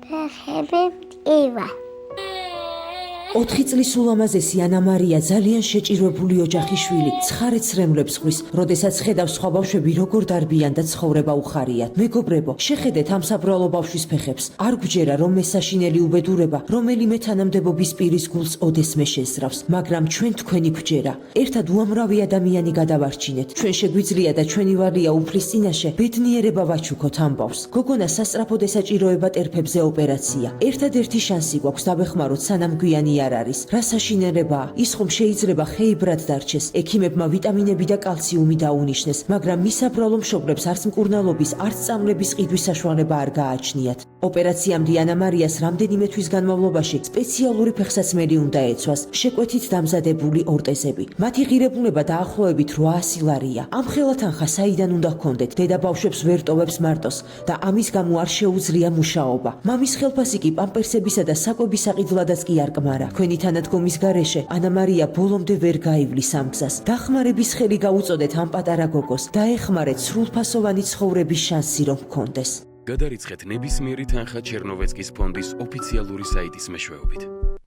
ფეხები ტივა. 4 წლის ულამაზესი ანა მარია ძალიან შეჭირვებული ოჯახის შვილი, ცხარე ცრემლებს ხვის, როდესაც ხედავს სხვა ბავშვები როგორ დარბიან და ცხოვრება უხარიათ. მეგობრებო, შეხედეთ ამ საბრალო ბავშვის ფეხებს. არ გვჯერა რომ მესაშინელი უბედურება, რომელიმე თანამდებობის პირის გულს ოდესმე შეძრავს, მაგრამ ჩვენ თქვენი გვჯერა. ერთად უამრავი ადამიანი გადავარჩინეთ. ჩვენ შეგვიძლია და ჩვენი ვალია უფლის წინაშე ბედნიერება ვაჩუქოთ ამ ბავშვს. გოგონა სასწრაფოდ ესაჭიროება ტერფებზე ოპერაცია. ერთადერთი შანსი გვაქვს დავეხმაროთ სანამ გვიანი არ არის. რა საშინელებაა, ის ხომ შეიძლება ხეიბრად დარჩეს. ექიმებმა ვიტამინები და კალციუმი დაუნიშნეს, მაგრამ მის საბრალო მშობლებს არც მკურნალობის, არც წამლების ყიდვის საშუალება არ გააჩნიათ. ოპერაციამდე ანა მარიას რამდენიმე თვის განმავლობაში სპეციალური ფეხსაცმელი უნდა ეცვას, შეკვეთით დამზადებული ორტეზები. მათი ღირებულება დაახლოებით 800 ლარია. ამ ხელათანხა საიდან უნდა ჰქონდეთ? დედა ბავშვებს ვერ ტოვებს მარტოს და ამის გამო არ შეუძლია მუშაობა. მამის ხელფასი კი პამპერსებისა და საკვების საყიდვლადაც კი არ კმარა. თქვენი თანადგომის გარეშე ანა მარია ბოლომდე ვერ გაივლის ამ გზას. დახმარების ხელი გაუწოდეთ ამ პატარა გოგოს, დაეხმარეთ სრულფასოვანი ცხოვრების შანსი რომ ჰქონდეს. გადარიცხეთ ნებისმიერი თანხა ჩერნოვეცკის ფონდის ოფიციალური საიტის მეშვეობით.